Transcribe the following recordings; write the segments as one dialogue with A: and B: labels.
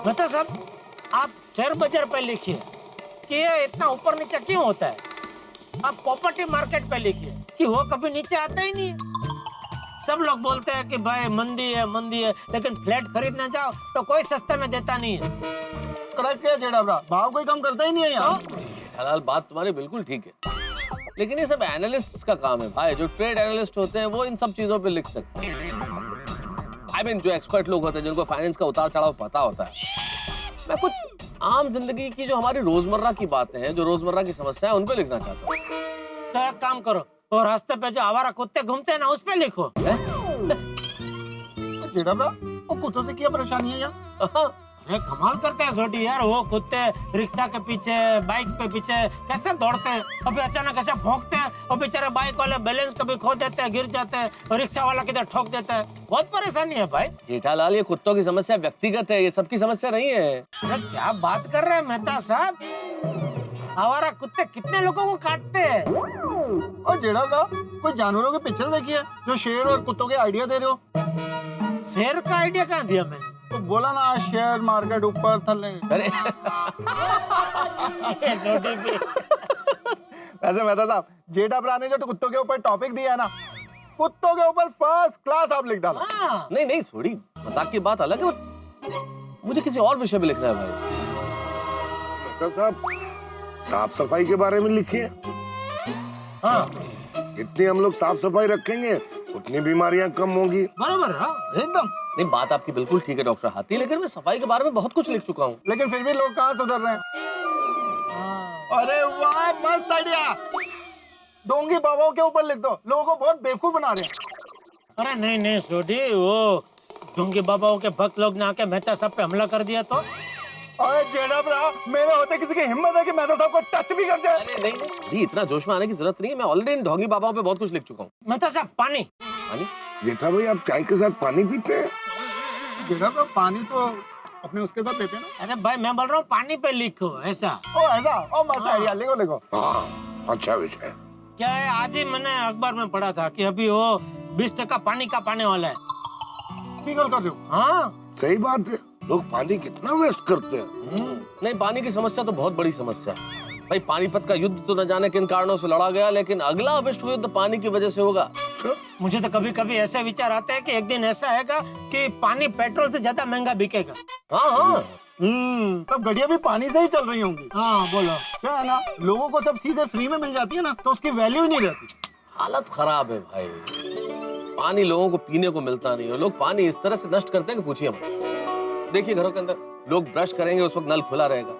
A: बता साहब, आप शेयर बाजार पे लिखिए कि ये इतना ऊपर नीचे क्यों होता है। आप प्रॉपर्टी मार्केट पे लिखिए कि वो कभी नीचे आता ही नहीं है। सब लोग बोलते हैं कि भाई मंदी है, लेकिन फ्लैट खरीदने जाओ तो कोई सस्ते में देता नहीं है।
B: करेक्ट है जेड़ा ब्रा, भाव कोई कम करता ही नहीं है यार।
C: हलाल बात तुम्हारी बिल्कुल ठीक है, लेकिन ये सब एनालिस्ट का काम है भाई। जो ट्रेड एनालिस्ट होते हैं वो इन सब चीजों पे लिख सकते हैं। I mean, जो एक्सपर्ट लोग होते हैं जिनको फाइनेंस का उतार चढ़ाव पता होता है। मैं कुछ आम जिंदगी की जो हमारी रोजमर्रा की बातें हैं, जो रोजमर्रा की समस्या है, उन पे लिखना चाहता हूँ।
A: तो एक काम करो, और रास्ते पे जो आवारा कुत्ते घूमते हैं ना, उस पे लिखो।
B: जेड़ा ब्रा, वो कुत्तों से क्या परेशानी है यार?
A: अरे कमाल करते हैं छोटी यार, वो कुत्ते रिक्शा के पीछे, बाइक पे पीछे कैसे दौड़ते हैं, अभी अचानक कैसे भौंकते हैं, और बेचारे बाइक वाले बैलेंस कभी खो देते हैं, गिर जाते हैं, और रिक्शा वाला किधर ठोक देता है। बहुत परेशानी है भाई।
C: जेठालाल, ये कुत्तों की समस्या व्यक्तिगत है, ये सबकी समस्या नहीं है।
A: अरे क्या बात कर रहे हैं मेहता साहब, आवारा कुत्ते कितने लोगों को काटते हैं।
B: और जेड़ा ब्रा, कोई जानवरों के पिक्चर देखी है जो शेर और कुत्तों के आइडिया दे रहे हो?
A: शेर का आइडिया कहाँ दिया मैंने?
B: तो बोला ना, शेयर मार्केट ऊपर थल्ले।
C: अरे
A: छोटी भी।
B: वैसे मेहता साहब, जेठा ब्रा ने जो कुत्तों के ऊपर टॉपिक दिया है ना, कुत्तों के ऊपर फर्स्ट क्लास आप लिख डाला।
A: हाँ।
C: नहीं थोड़ी मजाक की बात अलग है, मुझे किसी और विषय पे लिखना है भाई।
D: डॉक्टर साहब, साफ सफाई के बारे में लिखिए।
B: हाँ
D: जितनी हम लोग साफ सफाई रखेंगे उतनी बीमारियां कम होंगी।
A: बरोबर। हाँ
B: एकदम।
C: नहीं, बात आपकी बिल्कुल ठीक है डॉक्टर हाथी, लेकिन मैं सफाई के बारे में बहुत कुछ लिख चुका हूँ।
B: लेकिन फिर भी लोग कहाँ सुधर रहे हैं? अरे वाह, मस्त आइडिया। डोंगी बाबाओं के ऊपर लिख दो, लोगों को बहुत बेवकूफ बना रहे हैं।
A: अरे नहीं छोटी, वो डोंगी बाबाओं के भक्त लोग ने आके मेहता साहब पे हमला कर दिया तो।
B: अरे जेड़ा ब्रा, मेरे होते किसी की हिम्मत है कि मेहता साहब को टच भी कर जाए?
C: नहीं, इतना जोश में आने की जरूरत नहीं है। मैं ऑलरेडी ढोंगी बाबाओं पे बहुत कुछ लिख चुका हूँ।
A: मेहता साहब पानी।
C: पानी?
D: जेठा भाई, आप चाय के साथ पानी पीते हैं?
B: जेड़ा ब्रा, पानी तो अपने उसके साथ लेते हैं ना।
A: अरे भाई मैं बोल रहा हूँ पानी पे लिखो ऐसा।
B: ओ ऐसा, ओ मस्त आइडिया, लिखो लिखो।
D: हाँ, अच्छा विषय।
A: क्या है, आज ही मैंने अखबार में पढ़ा था कि अभी वो 20% पानी का पाने वाला है।
B: निकल कर रहे हो?
A: हाँ
D: सही बात है, लोग पानी कितना वेस्ट करते हैं।
C: नहीं, पानी की समस्या तो बहुत बड़ी समस्या है भाई। पानीपत का युद्ध तो न जाने किन कारणों से लड़ा गया, लेकिन अगला विश्व युद्ध पानी की वजह से होगा।
A: मुझे तो कभी कभी ऐसे विचार आते हैं कि एक दिन ऐसा आएगा कि पानी पेट्रोल से ज्यादा महंगा बिकेगा।
C: हाँ,
B: तब गाड़ियाँ भी पानी से ही चल रही होंगी।
A: हाँ बोलो।
B: क्या है ना, लोगों को जब चीजें फ्री में मिल जाती है ना, तो उसकी वैल्यू ही नहीं रहती।
C: हालत खराब है भाई। पानी लोगों को पीने को मिलता नहीं है, लोग पानी इस तरह से नष्ट करते हैं कि पूछिए मत। देखिए घरों के अंदर लोग ब्रश करेंगे, उस वक्त नल खुला रहेगा,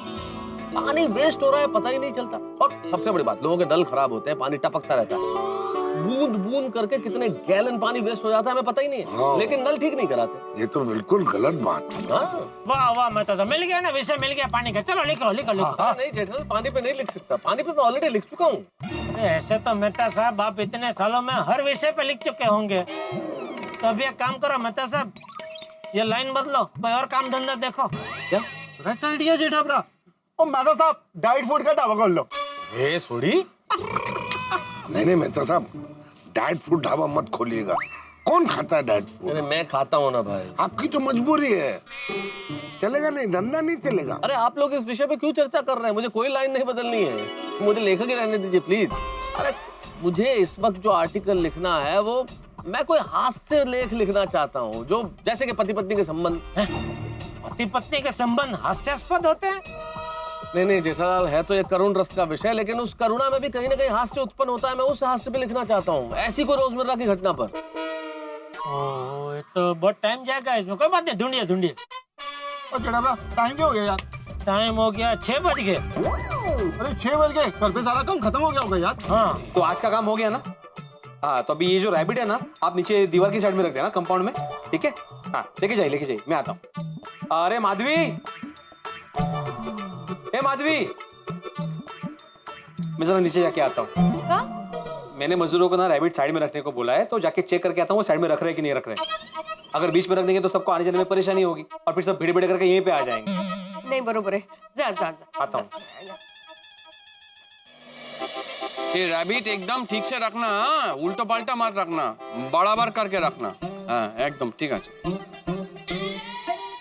C: पानी वेस्ट हो रहा है, पता ही नहीं चलता। और सबसे बड़ी बात, लोगों के नल खराब होते हैं, पानी टपकता रहता है, बूंद बूंद करके कितने गैलन पानी वेस्ट हो जाता है हमें पता ही नहीं है।
D: हाँ।
C: लेकिन नल ठीक नहीं कराते।
D: ये तो बिल्कुल गलत बात है।
C: हाँ।
A: वाह मेहता साहब, मिल गया ना विषय, मिल गया पानी का। चलो लिखो।
C: हाँ, नहीं जेठालाल, पानी पे नहीं लिख सकता, पानी पे मैं ऑलरेडी लिख चुका हूँ।
A: अरे ऐसे तो मेहता साहब आप इतने सालों में हर विषय पे लिख चुके होंगे। तो अभी एक काम करो मेहता साहब, ये लाइन बदलो, कोई और काम धंधा देखो।
C: क्या?
B: करेक्ट आइडिया जेठा ब्रा। ओ मेहता साहब, डाइट फूड का ढाबा खोल लो।
C: ए सोडी,
D: नहीं मेहता साहब, डाइट फूड ढाबा मत खोलिएगा। कौन खाता है डाइट फूड?
C: अरे मैं खाता हूँ ना भाई।
D: आपकी तो मजबूरी है, चलेगा नहीं, धंधा नहीं चलेगा।
C: अरे आप लोग इस विषय पे क्यों चर्चा कर रहे हैं? मुझे कोई लाइन नहीं बदलनी है, मुझे लेखक ही रहने दीजिए प्लीज। अरे मुझे इस वक्त जो आर्टिकल लिखना है वो मैं कोई हास्य लेख लिखना चाहता हूँ, जो जैसे कि पति पत्नी के संबंध।
A: पति पत्नी के संबंध हास्यास्पद होते हैं?
C: नहीं जेठालाल, है तो ये करुण रस का विषय, लेकिन उस करुणा में भी कहीं ना कहीं हास्य उत्पन्न होता है। मैं उस हास्य पे लिखना चाहता हूँ, ऐसी कोई रोजमर्रा की घटना पर।
A: ओह, ये तो बहुत टाइम जाएगा इसमें। कोई बात नहीं, ढूंढिए।
B: और जेठा ब्रा, टाइम क्या हो गया यार?
A: टाइम हो गया 6 बज गए।
B: अरे 6 बज गए, घर पे सारा काम खत्म हो गया होगा यार।
A: हाँ
E: तो आज का काम हो गया ना? हाँ, तो अभी ये जो रैबिट है ना, आप नीचे दीवार की साइड में रख देना, कंपाउंड में, ठीक है? हाँ, लेके जाइए, मैं आता हूँ। अरे माधवी, ए माधवी, मैं जरा नीचे जाके आता हूँ। मैंने मजदूरों को ना रैबिट साइड में रखने को बोला है, तो जाके चेक करके आता हूँ वो साइड में रख रहे हैं कि नहीं रख रहे। अगर बीच में रख देंगे तो सबको आने जाने में परेशानी होगी और फिर सब भीड़ भीड़ करके यहीं पे आ जाएंगे।
F: नहीं बरोबर है, जा
E: आता हूँ।
G: ये रैबिट एकदम ठीक से रखना, हाँ? उल्टा पाल्टा मत रखना, बराबर करके रखना। हाँ एकदम ठीक है।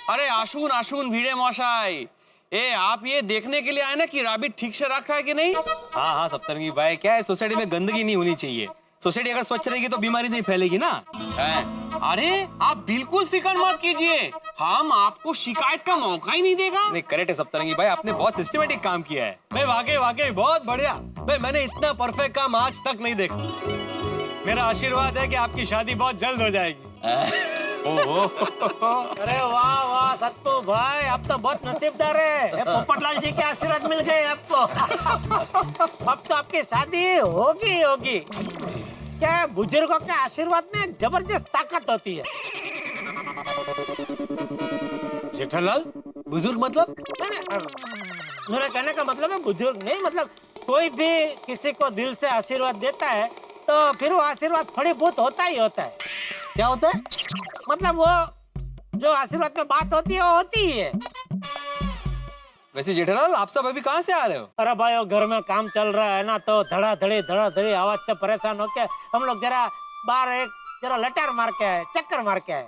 G: अरे आशुन आशुन भिड़े मशाई, ए आप ये देखने के लिए आए ना कि रैबिट ठीक से रखा है कि नहीं?
E: हाँ हाँ सप्तरंगी भाई, क्या है सोसाइटी में गंदगी नहीं होनी चाहिए। सोसाइटी अगर स्वच्छ रहेगी तो बीमारी नहीं फैलेगी ना।
G: है? अरे आप बिल्कुल फिक्र मत कीजिए, हम आपको शिकायत का मौका ही नहीं देगा।
E: नहीं करेक्ट है सप्तरंगी भाई, आपने बहुत सिस्टमेटिक काम किया है। भाई वाकई वाकई बहुत बढ़िया भाई, मैंने इतना परफेक्ट काम आज तक नहीं देखा। मेरा आशीर्वाद है कि आपकी शादी बहुत जल्द हो जाएगी।
A: अरे वाह वाह सत्तू भाई, आप तो बहुत नसीबदार है। ये पोपटलाल जी के आशीर्वाद मिल गए आपको। अब तो आपकी शादी होगी ही होगी। क्या है, बुजुर्गों के आशीर्वाद में जबरदस्त ताकत होती है।
E: जेठालाल बुजुर्ग मतलब?
A: मेरा कहने का मतलब है बुजुर्ग नहीं, मतलब कोई भी किसी को दिल से आशीर्वाद देता है तो फिर वो आशीर्वाद फलीभूत होता ही होता है।
E: क्या होता है?
A: मतलब वो जो आशीर्वाद में बात होती है वो होती ही है।
E: वैसे जेठालाल आप सब अभी कहाँ से आ रहे हो?
A: अरे भाई वो घर में काम चल रहा है ना, तो धड़ाधड़ी आवाज से परेशान होके हम लोग जरा बाहर एक जरा लटार मार के आए, चक्कर मार के आए।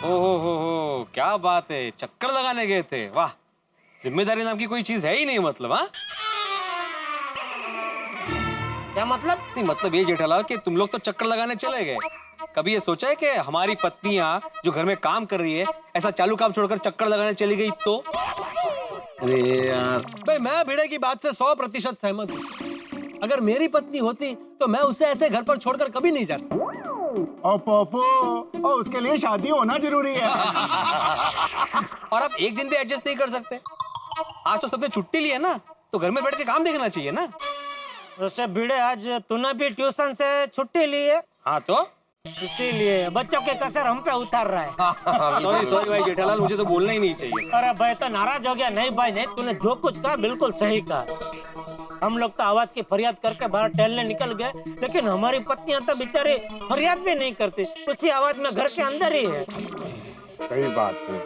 E: हो क्या बात है, चक्कर लगाने गए थे? वाह, जिम्मेदारी नाम की कोई चीज है ही नहीं मतलब। हाँ
A: क्या मतलब?
E: नहीं मतलब ये जेठालाल कि तुम लोग तो चक्कर लगाने चले गए, कभी ये सोचा है कि हमारी पत्नियां जो घर में काम कर रही है ऐसा चालू काम छोड़कर चक्कर लगाने चली गई तो?
C: अरे यार
H: भाई मैं भिड़े की बात से 100% सहमत हूँ। अगर मेरी पत्नी होती तो मैं उसे ऐसे घर पर छोड़कर कभी नहीं जाता।
B: और पोपो, और उसके लिए शादी होना जरूरी है।
E: और आप एक दिन भी एडजस्ट नहीं कर सकते? आज तो सबने छुट्टी ली है ना, तो घर में बैठ के काम देखना चाहिए ना।
A: वैसे भिड़े आज तूने भी ट्यूशन से छुट्टी ली है,
E: हाँ तो
A: इसीलिए बच्चों के कसर हम पे उतार रहा है।
E: सॉरी भाई जेठालाल, मुझे तो बोलना ही नहीं चाहिए।
A: अरे भाई तो नाराज हो गया? नहीं भाई नहीं, तूने जो कुछ कहा बिल्कुल सही कहा। हम लोग तो आवाज की फरियाद करके बाहर टहलने निकल गए, लेकिन हमारी पत्नियां तो बेचारी फरियाद भी नहीं करती, उसी आवाज में घर के अंदर ही है।
D: सही बात है।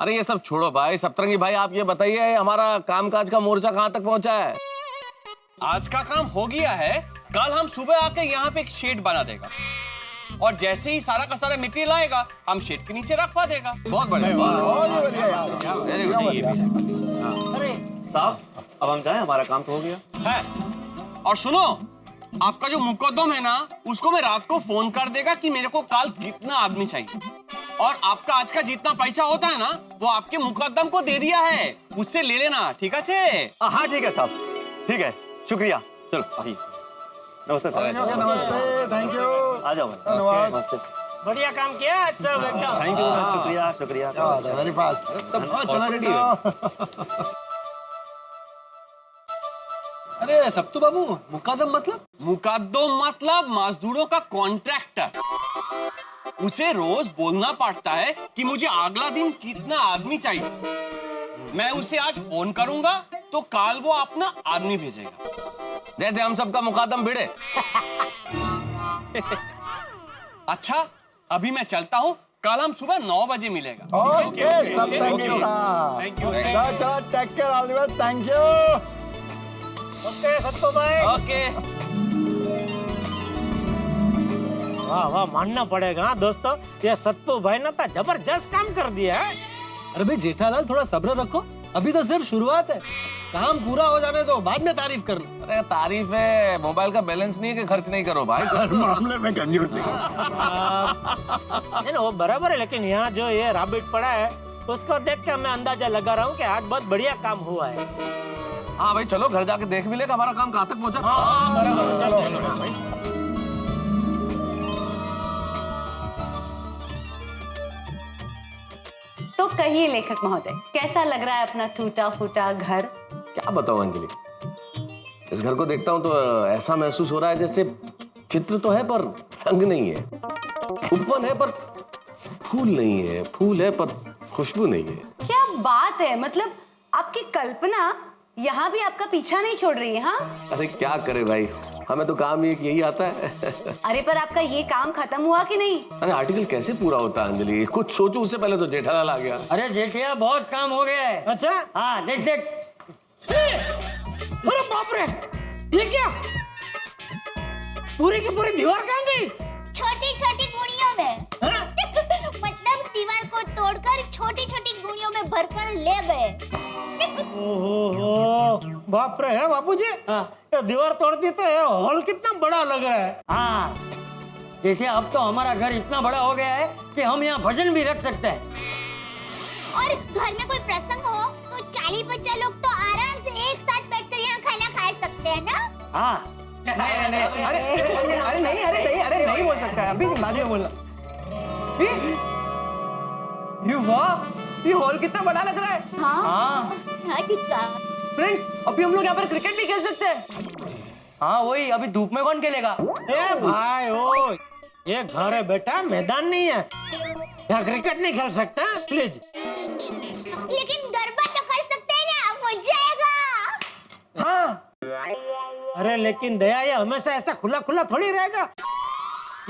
C: अरे ये सब छोड़ो भाई, सप्तरंगी भाई आप ये बताइए हमारा कामकाज का मोर्चा कहाँ तक पहुंचा है?
G: आज का काम हो गया है, कल हम सुबह आके यहाँ पे एक शेड बना देगा और जैसे ही सारा का सारा मटेरियल आएगा हम शेड के नीचे रखवा देगा।
C: बहुत बढ़िया,
A: अरे
I: साहब अब हम जाएं, हमारा काम तो हो गया
G: है। और सुनो, आपका जो मुकद्दम है ना, उसको मैं रात को फोन कर देगा कि मेरे को कल कितना आदमी चाहिए, और आपका आज का जितना पैसा होता है ना वो आपके मुकद्दम को दे दिया है, मुझसे ले लेना, ठीक है?
I: हाँ ठीक है साहब, ठीक है, शुक्रिया। चलो आइए। नमस्ते सर।
B: नमस्ते, थैंक यू।
I: आ जाओ।
B: धन्यवाद।
I: नमस्ते।
A: बढ़िया काम किया आज सब एकदम।
I: थैंक यू, शुक्रिया शुक्रिया।
B: Very fast. सब चला जाओ।
H: अरे सप्तू बाबू, मुकदम मतलब?
G: मुकद्दम मतलब मजदूरों का कॉन्ट्रैक्टर। उसे रोज बोलना पड़ता है कि मुझे अगला दिन कितना आदमी चाहिए। मैं उसे आज फोन करूंगा तो कल वो अपना आदमी भेजेगा,
C: जैसे हम सबका मुकादम भिड़े।
G: अच्छा अभी मैं चलता हूँ, कल हम सुबह 9 बजे मिलेगा।
B: ओके, सब थैंक यू।
G: Thank you.
B: चलो take care, all the best, thank you.
A: Okay Sattu भाई।
G: ओके।
A: वाह वाह, मानना पड़ेगा हाँ दोस्तों, ये सत्तू भाई ने तो जबरदस्त काम कर दिया है।
H: अरे भाई जेठालाल थोड़ा सब्र रखो, अभी तो सिर्फ शुरुआत है, काम पूरा हो जाने दो, बाद में तारीफ करना।
C: अरे तारीफ है, मोबाइल का बैलेंस नहीं है कि खर्च नहीं करो भाई।
B: हर मामले में कंजूसी।
A: नहीं वो बराबर है, लेकिन यहाँ जो ये रैबिट पड़ा है उसको देख के मैं अंदाजा लगा रहा हूँ कि आज बहुत बढ़िया काम हुआ है।
C: हाँ भाई चलो घर जाके देख भी लेगा हमारा काम कहाँ तक पहुँचा।
A: हाँ बराबर, चलो।
J: तो कहिए लेखक महोदय, कैसा लग रहा है अपना टूटा फूटा घर?
C: क्या बताऊं अंजलि, इस घर को देखता हूँ तो ऐसा महसूस हो रहा है जैसे चित्र तो है पर रंग नहीं है, उपवन है पर फूल नहीं है, फूल है पर खुशबू नहीं है।
J: क्या बात है, मतलब आपकी कल्पना यहाँ भी आपका पीछा नहीं छोड़ रही है? हाँ
C: अरे क्या करे भाई, हमें तो काम ही यही आता है।
J: अरे पर आपका ये काम खत्म हुआ कि नहीं?
C: अरे आर्टिकल कैसे पूरा होता है अंजलि, कुछ सोचो उससे पहले तो जेठालाल आ गया।
A: अरे जेठिया बहुत काम हो गया है। अच्छा हाँ देख देख। अरे बाप रे, ये क्या, पूरी की पूरी दीवार कहाँ गई?
K: छोटी छोटी गुड़ियों में। मतलब दीवार को तोड़कर छोटी छोटी ले गए।
A: ओहो बाप रे है बापूजी, ये दीवार तोड़ दी तो ये हॉल कितना बड़ा लग रहा है।
L: हाँ देखिए, अब तो हमारा घर इतना बड़ा हो गया है कि हम यहाँ भजन भी रख सकते हैं।
K: और घर में कोई प्रसंग हो तो 40-50 लोग तो आराम से एक साथ बैठकर यहाँ खाना खा सकते हैं ना।
L: हाँ
B: अरे नहीं बोल सकता है, अभी बाद में बोलना। ये वाह, ये हॉल कितना बड़ा लग रहा है।
L: हाँ
K: हाँ ठीक है।
B: फ्रेंड्स, अभी हम लोग यहाँ पर क्रिकेट भी खेल सकते हैं।
L: हाँ वही, अभी धूप में कौन खेलेगा?
A: ए भाई ओ, ये घर है बेटा, मैदान नहीं है। यहाँ क्रिकेट नहीं खेल सकता प्लीज।
K: लेकिन गरबा तो कर सकते हैं ना, मजा आएगा।
A: हाँ अरे लेकिन दया, ये हमेशा ऐसा खुला खुला थोड़ी रहेगा,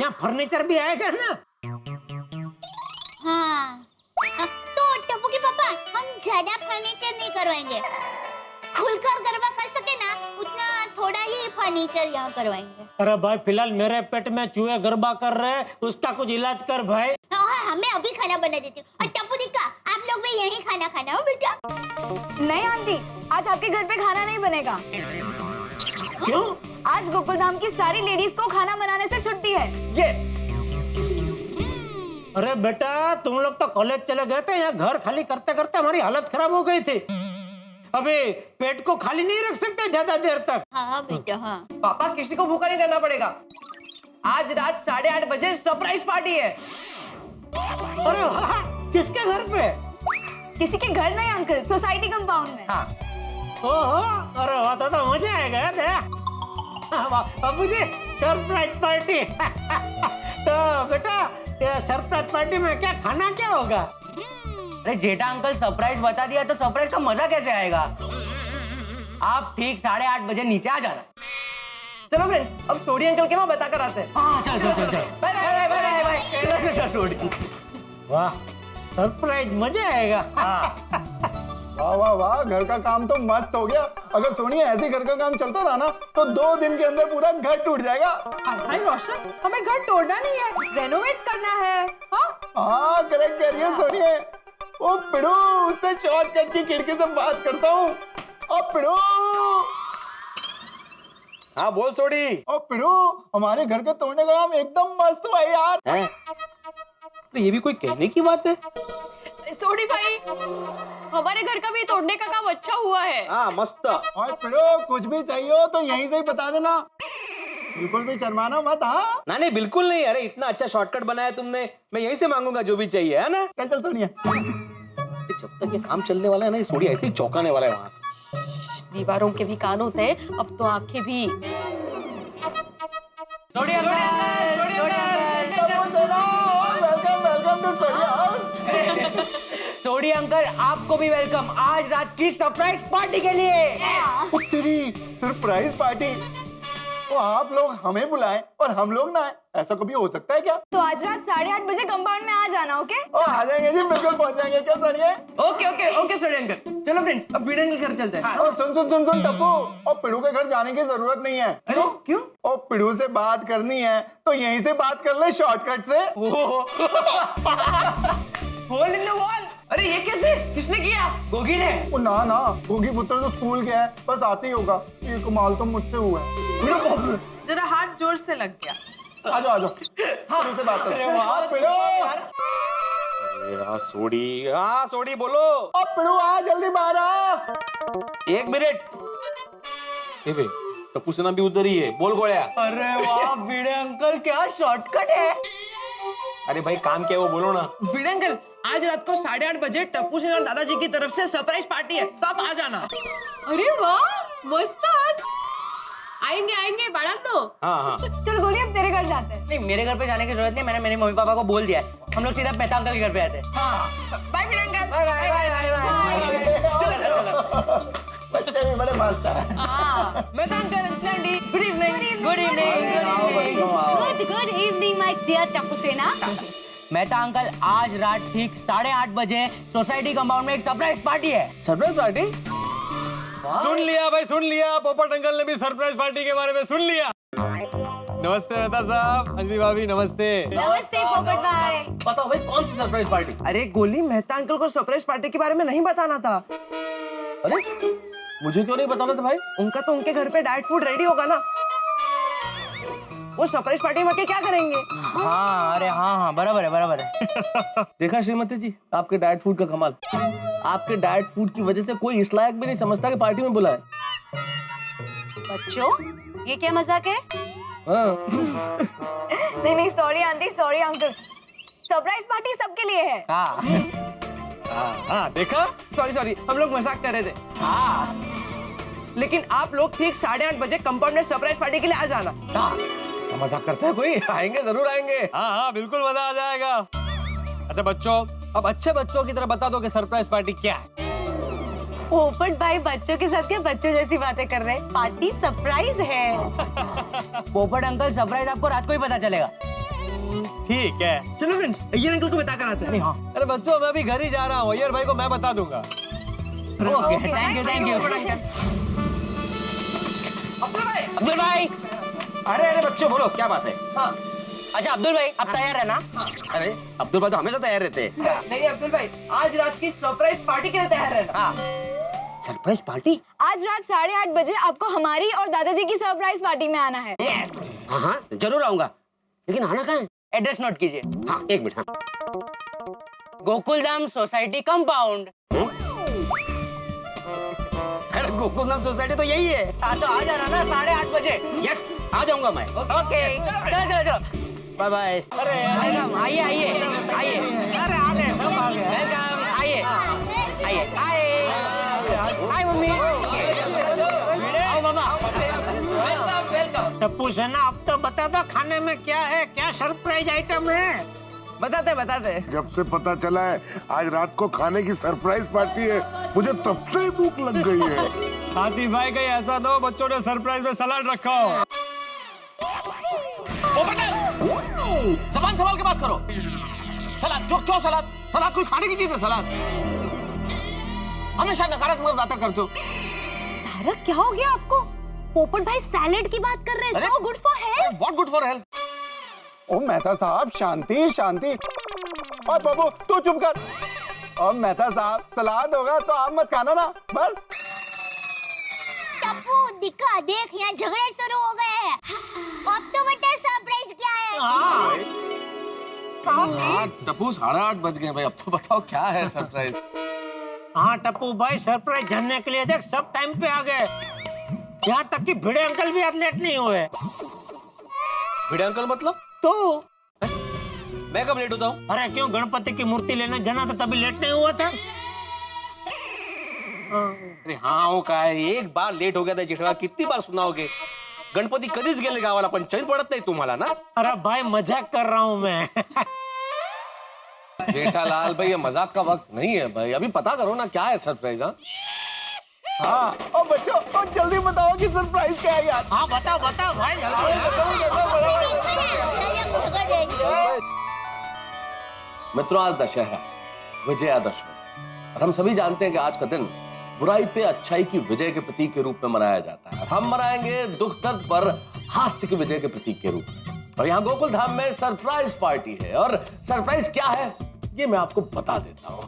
A: यहाँ फर्नीचर भी आएगा ना।
K: हाँ तो टप्पू के पापा, हम ज्यादा फर्नीचर नहीं करवाएंगे। खुलकर गरबा कर सके ना, उतना थोड़ा ही फर्नीचर यहाँ करवाएंगे।
A: अरे भाई फिलहाल मेरे पेट में चूहे गरबा कर रहे हैं, उसका कुछ इलाज कर भाई।
K: हाँ, मैं अभी खाना बना देती हूँ। और टप्पू दिक्का, आप लोग भी यही खाना खाना हो बेटा।
F: नहीं आंटी, आज आपके घर पे खाना नहीं बनेगा।
A: क्यों?
F: आज गोकुलधाम की सारी लेडीज को खाना बनाने से छुट्टी है।
A: अरे बेटा तुम लोग तो कॉलेज चले गए थे, यहाँ घर खाली करते करते हमारी हालत खराब हो गई थी। अबे पेट को खाली नहीं रख सकते ज्यादा देर तक।
K: हाँ बेटा हाँ।
B: पापा, किसी को भूखा नहीं रहना पड़ेगा। आज रात 8:30 बजे सरप्राइज पार्टी है।
A: अरे वाह, किसके घर पे?
F: किसी के घर नहीं अंकल, सोसाइटी कंपाउंड में।
B: हाँ।
A: ओहो, अरे वाह, तो मजा आएगा दया। बाबू जी, सरप्राइज पार्टी। तो बेटा ये सरप्राइज पार्टी में क्या खाना क्या होगा?
L: अरे जेठा अंकल सरप्राइज बता दिया तो सरप्राइज का मजा कैसे आएगा? आप ठीक 8:30 बजे नीचे आ जाना।
B: चलो फ्रेंड्स, अब सोडी अंकल के वहाँ बता कर आते हैं।
L: हाँ चल चल चल चल।
B: Bye bye bye bye bye.
A: वाह सरप्राइज मजा आएगा।
B: वाह वाह वाह, घर का काम तो मस्त हो गया। अगर सोनी ऐसे घर का काम चलता रहा ना तो 2 दिन के अंदर पूरा घर टूट जाएगा।
F: हाय रोशन, हमें घर तोड़ना नहीं है, रेनोवेट करना है।
B: हाँ करेक्ट करिए सोनिए। ओ पिड़ू, उससे शॉर्टकट की खिड़की से बात करता हूँ। ओ पिड़ू।
E: हाँ बोल सोडी।
B: ओ पिड़ू, हमारे घर के तोड़ने का काम एकदम मस्त हुआ है यार।
E: तो ये भी कोई कहने की बात है?
F: सोडी भाई, हमारे घर का भी तोड़ने का काम अच्छा हुआ है।
E: हाँ मस्त।
B: और पिड़ू, कुछ भी चाहिए हो तो यहीं से ही बता देना, बिल्कुल भी शर्माना मत। हाँ
E: ना नहीं बिल्कुल नहीं। अरे इतना अच्छा शॉर्टकट बनाया तुमने, मैं यहीं से मांगूंगा जो भी चाहिए, है ना?
B: चल चल सोनिया।
E: जब तक ये काम चलने वाला है ना, ये सोडी ऐसे ही चौंकाने वाला है वहां से।
F: दीवारों के भी कान होते हैं, अब तो आंखें भी।
L: Sodhi uncle, Sodhi
B: welcome to Sonia.
L: Sodhi uncle, आपको भी वेलकम आज रात की सरप्राइज पार्टी के लिए।
B: तेरी सरप्राइज पार्टी, तो आप लोग हमें बुलाएं और हम लोग ना आए, ऐसा कभी हो सकता है क्या?
F: तो आज रात 8:30 बजे कंपाउंड में आ जाना, ओके?
B: ओ आ जाएंगे जी, बिल्कुल पहुंच जाएंगे। क्या सोनिए?
M: ओके ओके ओके सोडी अंकल, चलो फ्रेंड्स अब वीड अंकल घर चलते हैं।
B: ओ सुन टप्पू, और पिड़ू के घर जाने की जरूरत नहीं है।
M: अरे क्यों?
B: और पिड़ू से बात करनी है तो यहीं से बात कर ले शॉर्टकट से।
M: Hole in the wall. अरे ये कैसे, किसने किया? गोगी ने।
B: ओ ना, गोगी पुत्र तो स्कूल गया है, बस आते ही होगा। ये कमाल तो मुझसे हुआ है।
F: जरा हाथ जोर से लग गया।
B: आ जाओ पिड़ू से बात करो। हाँ पिड़ू।
E: हाँ सोडी, हाँ सोडी बोलो।
B: ओ पिड़ू आ, जल्दी बाहर आ।
E: 1 मिनट। ए बे, टप्पू सेना भी उधर ही है, बोल गोळ्या।
L: अरे वाह भिड़े अंकल, क्या शॉर्टकट है।
E: अरे भाई काम क्या है वो बोलो ना।
M: वीड अंकल, आज रात को 8:30 बजे टप्पू सिंह और दादाजी की तरफ से सरप्राइज पार्टी है, तो आप आ जाना।
F: अरे वाह, मस्त। आएंगे आएंगे बड़ा तो।
E: हाँ
F: चल गोली, अब तेरे घर जाते हैं।
L: नहीं, मेरे घर पे जाने की जरूरत नहीं, मैंने मेरे मम्मी पापा को बोल दिया है। हम लोग सीधा मेहता अंकल के घर पे आते हैं।
M: बाय वीड uncle.
L: Bye bye bye bye.
M: चलो।
B: बच्चे भी बड़े मस्त हैं।
M: Mehta uncle, uncle, good evening.
L: Good evening.
J: Good evening my dear Tappu Sena.
L: Mehta uncle, आज रात ठीक 8:30 बजे सोसाइटी कंपाउंड में एक सरप्राइज पार्टी है।
H: Surprise party?
E: सुन लिया भाई, सुन लिया। पोपट अंकल ने भी सरप्राइज पार्टी के बारे में सुन लिया।
H: नमस्ते मेहता साहब, अंजलि भाभी नमस्ते।
J: नमस्ते पोपट भाई।
C: बताओ भाई कौन सी सरप्राइज पार्टी?
M: अरे गोली, मेहता अंकल को सरप्राइज पार्टी के बारे में नहीं बताना था।
C: अरे मुझे क्यों नहीं बताना था भाई?
M: उनका तो उनके घर पे डाइट फूड रेडी होगा ना, वो सरप्राइज पार्टी में क्या करेंगे?
L: हाँ अरे हाँ बराबर है।
C: देखा श्रीमती जी, आपके डाइट फूड का कमाल। आपके डाइट फूड की वजह से कोई इस लायक भी नहीं समझता कि पार्टी में बुलाए।
J: बच्चों, ये क्या मजाक है?
C: हाँ।
F: नहीं sorry aunty, sorry uncle, surprise party सबके लिए है।
H: हाँ देखा,
M: सॉरी, हम लोग मजाक कर रहे थे। हाँ, लेकिन आप लोग ठीक 8:30 बजे कंपाउंड में सरप्राइज पार्टी के लिए आ जाना।
C: मजाक करता है कोई? आएंगे, जरूर आएंगे।
H: हाँ बिल्कुल मजा आ जाएगा। अच्छा बच्चों, अब अच्छे बच्चों की तरह बता दो कि सरप्राइज पार्टी क्या है।
J: पोपट भाई बच्चों के साथ क्या बच्चों जैसी बातें कर रहे हैं? पार्टी सरप्राइज है।
L: पोपट अंकल, सरप्राइज आपको रात को ही पता चलेगा।
H: ठीक है,
M: चलो फ्रेंड्स, अय्यर अंकल को बता कर आते हैं।
L: हाँ
H: अरे बच्चों मैं भी घर ही जा रहा हूँ, अय्यर भाई को मैं बता दूंगा।
L: Okay, thank you. अब्दुल भाई,
C: अरे बच्चों बोलो, क्या बात है?
M: हाँ।
L: अच्छा अब्दुल भाई, आप तैयार है ना?
C: अरे अब्दुल भाई तो हमेशा तैयार रहते हैं।
M: नहीं अब्दुल भाई, आज रात की सरप्राइज पार्टी के लिए तैयार रहना।
L: Surprise party?
F: आज रात 8:30 बजे आपको हमारी और दादाजी की सरप्राइज पार्टी में आना है।
L: हाँ जरूर आऊंगा, लेकिन आना कहाँ है? एड्रेस नोट कीजिए। हाँ एक मिनट। Gokuldham society compound. अरे गोकुलधाम सोसाइटी तो यही है। हाँ तो आ जाना ना 8:30 बजे। यस, आ जाऊंगा मैं। ओके, चलो। Bye bye. अरे आइए।
A: अरे आ गए, सब आ गए।
L: वेलकम, आइए। हाय मम्मी। आओ मामा।
A: वेलकम। टप्पू सेना, अब तो बता दो खाने में क्या है, क्या सरप्राइज आइटम है?
M: बताते।
D: जब से पता चला है आज रात को खाने की सरप्राइज पार्टी है, मुझे तब से ही भूख लग गई है।
H: हाथी भाई कहीं ऐसा दो बच्चों ने सरप्राइज में सलाद रखा हो।
C: जबान संभाल के बात करो। सलाद क्यों सलाद कोई खाने की चीज है? सलाद हमेशा नकारात्मक बातें करते हो।
J: तारक, क्या हो गया आपको? पोपट भाई सैलेड की बात कर रहे हैं। So good for health.
C: What good for health?
B: ओ मेहता साहब, शांति। और बाबू तू चुप कर। और मेहता साहब, सलाद होगा तो आप मत खाना ना, बस।
K: टप्पू दिक्का, देख यहाँ झगड़े शुरू हो गए हैं। अब तो बता सरप्राइज क्या है?
C: हाँ टप्पू, 8:30 बज गए भाई, अब तो बताओ क्या है सरप्राइज?
A: हाँ टप्पू भाई, सरप्राइज जानने के लिए देख सब टाइम पे आ गए। यहाँ तक कि भिड़े अंकल भी आज लेट नहीं हुए।
E: भिड़े अंकल मतलब?
A: तो
E: मैं कब लेट होता हूँ?
A: अरे क्यों, गणपति की मूर्ति लेने जाना था तभी लेट नहीं हुआ था?
E: अरे हाँ हो काय, एक बार लेट हो गया था जेठा, कितनी बार सुनाओगे? गणपती कधीच गेले गावाला, पण चैन पडत नाही तुम्हाला ना?
A: अरे भाई मजाक कर रहा हूँ मैं।
C: जेठालाल भाई, ये मजाक का वक्त नहीं है भाई, अभी पता करो ना क्या है सरप्राइज।
B: हाँ और बच्चों, और जल्दी बताओ कि सरप्राइज क्या है यार।
A: हाँ बताओ भाई
C: मित्रों, आज दशहरा, विजयादशमी, और हम सभी जानते हैं कि आज का दिन बुराई पे अच्छाई की विजय के प्रतीक के रूप में मनाया जाता है। हम मनाएंगे दुख दर्द पर हास्य की विजय के प्रतीक के रूप में। और यहाँ गोकुल धाम में सरप्राइज पार्टी है, और सरप्राइज क्या है ये मैं आपको बता देता हूँ।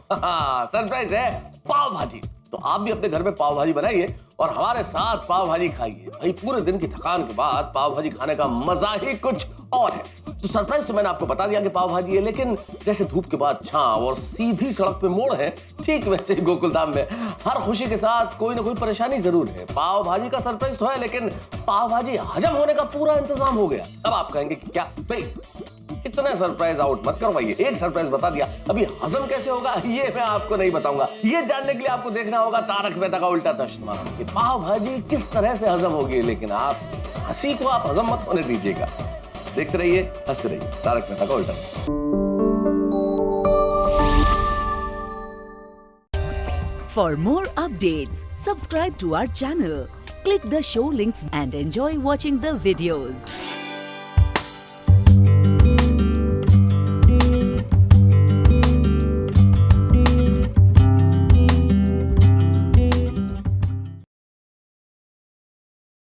C: सरप्राइज है पाव भाजी। तो आप भी अपने घर में पाव भाजी बनाइए और हमारे साथ पाव भाजी खाइए। भाई पूरे दिन की थकान के बाद पाव भाजी खाने का मजा ही कुछ और है। तो सरप्राइज तो मैंने आपको बता दिया कि पाव भाजी है, लेकिन जैसे धूप के बाद छांव और सीधी सड़क पे मोड़ है, ठीक वैसे ही गोकुलधाम में हर खुशी के साथ कोई ना कोई परेशानी जरूर है। पाव भाजी का सरप्राइज तो है, लेकिन पाव भाजी हजम होने का पूरा इंतजाम हो गया। अब आप कहेंगे कि क्या भाई इतना सरप्राइज आउट मत करवाइए, एक सरप्राइज बता दिया, अभी हजम कैसे होगा ये मैं आपको नहीं बताऊंगा। ये जानने के लिए आपको देखना होगा तारक मेहता का उल्टा चश्मा कि पाव भाजी किस तरह से हजम होगी। लेकिन आप हंसी को आप हजम मत होने दीजिएगा, देखते रहिए, हंसते रहिए। तारक मेहता का उल्टा चश्मा।
N: For more updates, subscribe to our channel, click the show links and enjoy watching the videos.